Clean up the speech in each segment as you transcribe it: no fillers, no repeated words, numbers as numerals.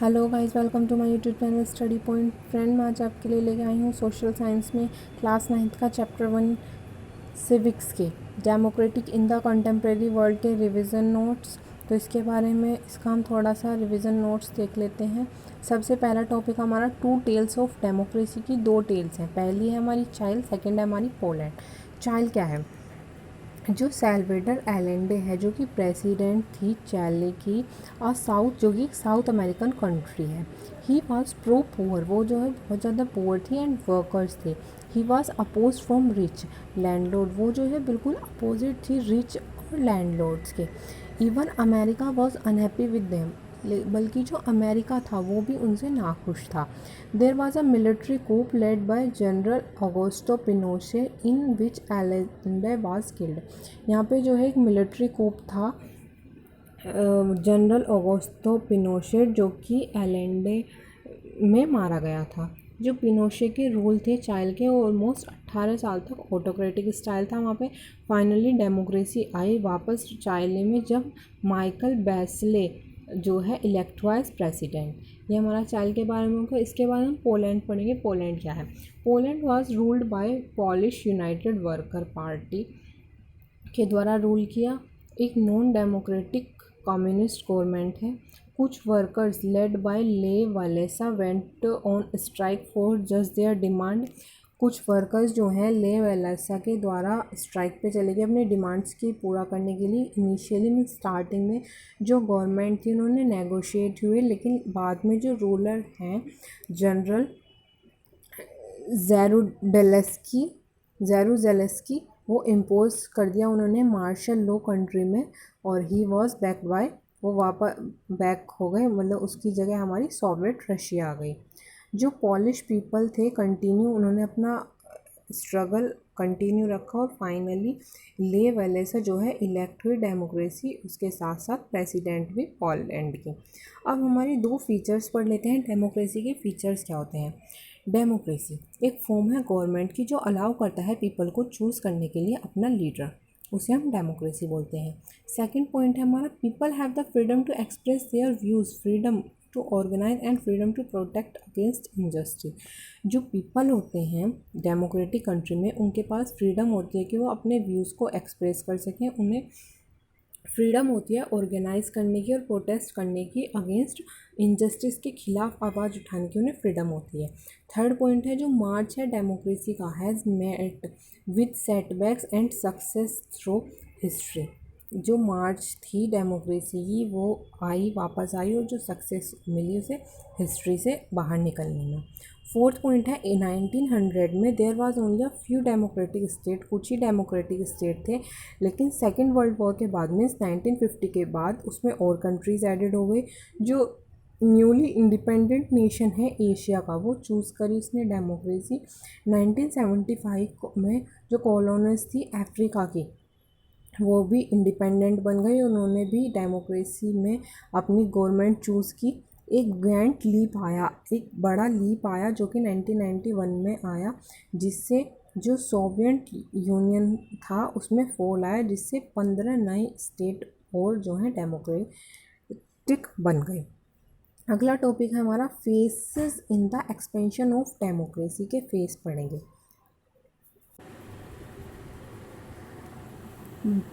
Hello guys, welcome to my YouTube channel study point. Friend, मैं आज आपके लिए लेके आई हूँ सोशल साइंस में क्लास 9th का चैप्टर 1 सिविक्स के democratic in the contemporary world के रिवीजन नोट्स। तो इसके बारे में इसका हम थोड़ा सा रिवीजन नोट्स देख लेते हैं। सबसे पहला टॉपिक हमारा टू टेल्स ऑफ डेमोक्रेसी की दो टेल्स हैं। पहली है हमारी चाइल्ड, सेकेंड है हमारी पोलैंड। चाइल्ड क्या है? जो सैल्वेडर एलेंडे है जो कि प्रेसिडेंट थी चिली की और साउथ जो कि साउथ अमेरिकन कंट्री है। ही वॉज प्रो पुअर, वो जो है बहुत ज़्यादा पुअर थी एंड वर्कर्स थे। He was oppose from rich landlord, वो जो है बिल्कुल अपोजिट थी रिच और लैंडलॉर्ड्स के। Even America was unhappy with them, बल्कि जो अमेरिका था वो भी उनसे नाखुश था। There was a military coup led by General Augusto Pinochet in which Allende was killed. यहाँ पे जो है एक मिलिट्री कूप था जनरल ऑगोस्टो पिनोशेट जो कि एलेंडे में मारा गया था। जो पिनोशे के रूल थे चाइल्ड के, ऑलमोस्ट 18 साल तक ऑटोक्रेटिक स्टाइल था वहाँ पे। फाइनली डेमोक्रेसी आई वापस चाइले में जब माइकल बैसले जो है इलेक्ट हुआ एज प्रेसिडेंट। ये हमारा चाइल्ड के बारे में होगा। इसके बाद हम पोलैंड पढ़ेंगे। पोलैंड क्या है? Poland was ruled by polish United worker party के द्वारा रूल किया। एक नॉन डेमोक्रेटिक कम्युनिस्ट गवर्नमेंट है। कुछ workers led by Lech Walesa went on strike for just their demand. कुछ वर्कर्स जो हैं ले वालेसा के द्वारा स्ट्राइक पे चले गए अपने डिमांड्स की पूरा करने के लिए। इनिशियली में स्टार्टिंग में जो गवर्नमेंट थी उन्होंने नेगोशिएट हुए, लेकिन बाद में जो रूलर हैं जनरल ज़ेरूजेलेस्की वो इम्पोज कर दिया उन्होंने मार्शल लॉ कंट्री में। और ही वॉज बैक बाय, वो वापस बैक हो गए, मतलब उसकी जगह हमारी सोवियत रशिया आ गई। जो पॉलिश पीपल थे कंटिन्यू, उन्होंने अपना स्ट्रगल कंटिन्यू रखा और फाइनली ले वालेसा जो है इलेक्ट हुई डेमोक्रेसी, उसके साथ साथ प्रेसिडेंट भी पोलैंड की। अब हमारी दो फीचर्स पढ़ लेते हैं। डेमोक्रेसी के फीचर्स क्या होते हैं? डेमोक्रेसी एक फॉर्म है गवर्नमेंट की जो अलाउ करता है पीपल को चूज़ करने के लिए अपना लीडर, उसे हम डेमोक्रेसी बोलते हैं। सेकंड पॉइंट है हमारा people have the freedom to express their views, freedom to organise and freedom to protect against injustice. जो पीपल होते हैं डेमोक्रेटिक कंट्री में, उनके पास फ्रीडम होती है कि वो अपने व्यूज़ को एक्सप्रेस कर सकें। उन्हें फ्रीडम होती है ऑर्गेनाइज करने की और प्रोटेस्ट करने की, अगेंस्ट इनजस्टिस के खिलाफ आवाज़ उठाने की उन्हें फ्रीडम होती है। थर्ड पॉइंट है जो मार्च है डेमोक्रेसी का, has met with setbacks and success through history. जो मार्च थी डेमोक्रेसी की वो आई, वापस आई, और जो सक्सेस मिली उसे हिस्ट्री से बाहर निकलने में। फोर्थ पॉइंट है 1900 में there was only a few democratic state, कुछ ही डेमोक्रेटिक स्टेट थे, लेकिन सेकेंड वर्ल्ड वॉर के बाद मीन्स 1950 के बाद उसमें और कंट्रीज़ एडेड हो गई। जो न्यूली इंडिपेंडेंट नेशन है एशिया का, वो चूज़ करी उसने डेमोक्रेसी। 1975 में जो कॉलोनीज थी अफ्रीका की, वो भी इंडिपेंडेंट बन गई, उन्होंने भी डेमोक्रेसी में अपनी गवर्नमेंट चूज़ की। एक ग्रैंड लीप आया, एक बड़ा लीप आया जो कि 1991 में आया, जिससे जो सोवियत यूनियन था उसमें फॉल आया, जिससे 15 नए स्टेट और जो हैं डेमोक्रेटिक बन गए। अगला टॉपिक है हमारा faces in the expansion of democracy के फेस पढ़ेंगे।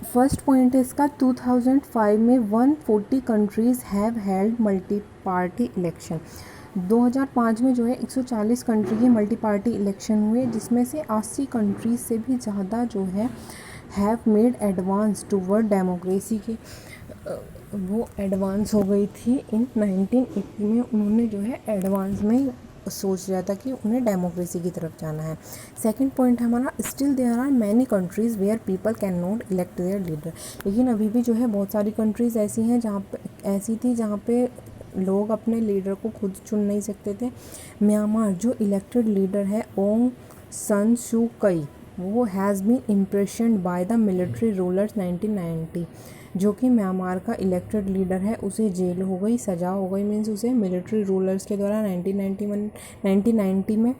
फर्स्ट पॉइंट है इसका 2005 में 140 countries have held multi party election. 2005 में जो है 140 कंट्री के मल्टी पार्टी इलेक्शन हुए, जिसमें से 80 कंट्रीज से भी ज़्यादा जो है have made advance toward democracy के। वो एडवांस हो गई थी इन 1980 में, उन्होंने जो है एडवांस में सोच रहा था कि उन्हें डेमोक्रेसी की तरफ जाना है। सेकंड पॉइंट है हमारा still there are many countries where people can not elect their leader. लेकिन अभी भी जो है बहुत सारी कंट्रीज़ ऐसी हैं जहाँ पे लोग अपने लीडर को खुद चुन नहीं सकते थे। म्यांमार जो इलेक्टेड लीडर है ओंग सन सू कई, वो has been impressioned by the military rulers 1990। जो कि म्यांमार का इलेक्टेड लीडर है, उसे जेल हो गई, सज़ा हो गई, मीन्स उसे मिलिट्री रूलर्स के द्वारा 1990 में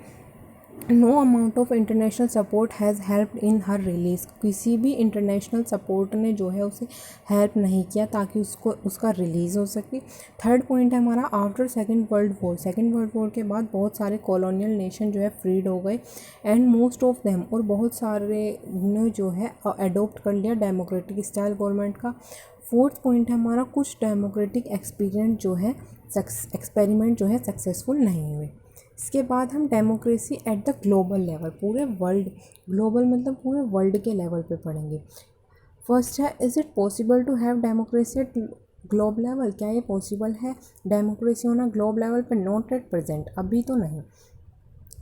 no amount of international support has help in her release. किसी भी इंटरनेशनल सपोर्ट ने जो है उसे हेल्प नहीं किया ताकि उसका रिलीज़ हो सके। थर्ड पॉइंट है हमारा, आफ्टर सेकेंड वर्ल्ड वॉर के बाद बहुत सारे कॉलोनियल नेशन जो है फ्रीड हो गए एंड मोस्ट ऑफ देम, और बहुत सारे ने जो है अडोप्ट कर लिया डेमोक्रेटिक स्टाइल गवर्नमेंट का। फोर्थ पॉइंट है हमारा, कुछ डेमोक्रेटिक एक्सपेरिमेंट जो है सक्सेसफुल नहीं हुए। इसके बाद हम democracy at the global level, पूरे वर्ल्ड, ग्लोबल मतलब पूरे वर्ल्ड के लेवल पे पढ़ेंगे। फर्स्ट है, is it possible to have democracy at globe level? क्या ये पॉसिबल है डेमोक्रेसी होना ग्लोब लेवल पे? नॉट एट प्रेजेंट, अभी तो नहीं।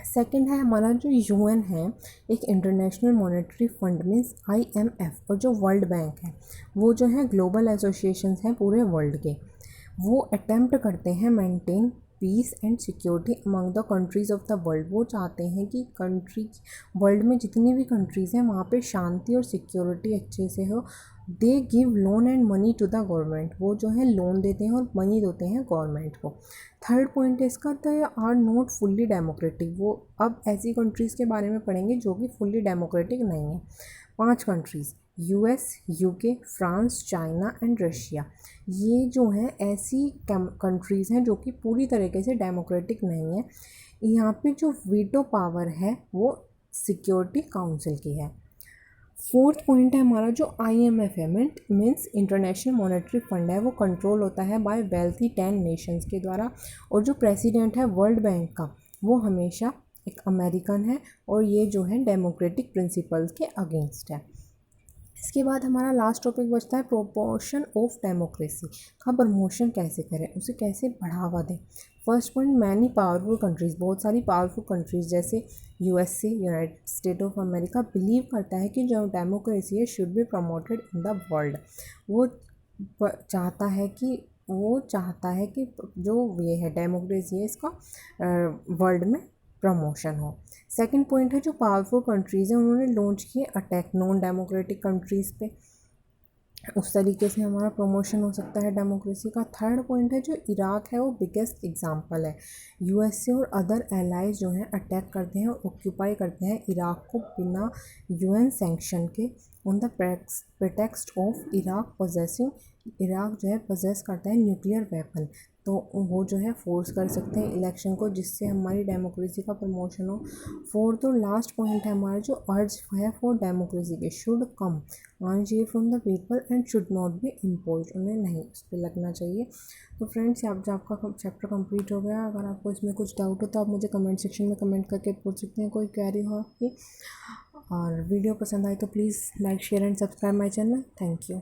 सेकंड है हमारा जो यूएन है, एक international monetary fund means IMF, और जो वर्ल्ड बैंक है वो जो है ग्लोबल एसोसिएशंस हैं पूरे वर्ल्ड के। वो अटेम्प्ट करते हैं maintain piece and security among the countries of the world. वो चाहते हैं कि वर्ल्ड में जितनी भी कंट्रीज़ हैं वहाँ पे शांति और सिक्योरिटी अच्छे से हो। They give loan and money to the government, वो जो है लोन देते हैं और मनी देते हैं गवर्नमेंट को। थर्ड पॉइंट है इसका, they are not fully democratic. वो अब ऐसी कंट्रीज़ के बारे में पढ़ेंगे जो कि फुल्ली डेमोक्रेटिक नहीं है। 5 countries, US, UK, France, China and Russia. ये जो हैं ऐसी कंट्रीज़ हैं जो कि पूरी तरीके से डेमोक्रेटिक नहीं है। यहाँ पे जो वीटो पावर है वो सिक्योरिटी काउंसिल की है। फोर्थ पॉइंट है हमारा, जो IMF है मीन्स इंटरनेशनल मॉनेटरी फंड है, वो कंट्रोल होता है बाय वेल्थी 10 नेशंस के द्वारा। और जो प्रेसिडेंट है वर्ल्ड बैंक का वो हमेशा एक अमेरिकन है, और ये जो है डेमोक्रेटिक प्रिंसिपल्स के अगेंस्ट है। इसके बाद हमारा लास्ट टॉपिक बचता है प्रोपोर्शन ऑफ डेमोक्रेसी का प्रमोशन कैसे करें, उसे कैसे बढ़ावा दें। First point, many powerful countries, बहुत सारी पावरफुल कंट्रीज़ जैसे USA, United state of America believe करता है कि जो डेमोक्रेसी है should be promoted in the world. वो चाहता है कि जो ये है डेमोक्रेसी है इसका वर्ल्ड में प्रमोशन हो। सेकंड पॉइंट है, जो पावरफुल कंट्रीज़ हैं उन्होंने लॉन्च किए अटैक नॉन डेमोक्रेटिक कंट्रीज़ पे, उस तरीके से हमारा प्रमोशन हो सकता है डेमोक्रेसी का। थर्ड पॉइंट है, जो इराक है वो बिगेस्ट एग्जांपल है। USA और अदर एलाइज जो हैं अटैक करते हैं और ऑक्यूपाई करते हैं इराक को बिना UN सैंक्शन के, ऑन द प्रेटेक्स्ट ऑफ इराक जो है पोजेस करता है न्यूक्लियर वेपन, तो वो जो है फोर्स कर सकते हैं इलेक्शन को, जिससे हमारी डेमोक्रेसी का प्रमोशन हो। फोर्थ और लास्ट पॉइंट है हमारा, जो अर्ज है फॉर डेमोक्रेसी के, शुड कम आना चाहिए from the people and should not be impose, उन्हें नहीं उस पर लगना चाहिए। तो फ्रेंड्स, आप जब आपका चैप्टर कंप्लीट हो गया, अगर आपको इसमें कुछ डाउट हो तो आप मुझे कमेंट सेक्शन में कमेंट करके पूछ सकते हैं, कोई क्वेरी हो आपकी। और वीडियो पसंद आए तो please like share and subscribe my channel. Thank you.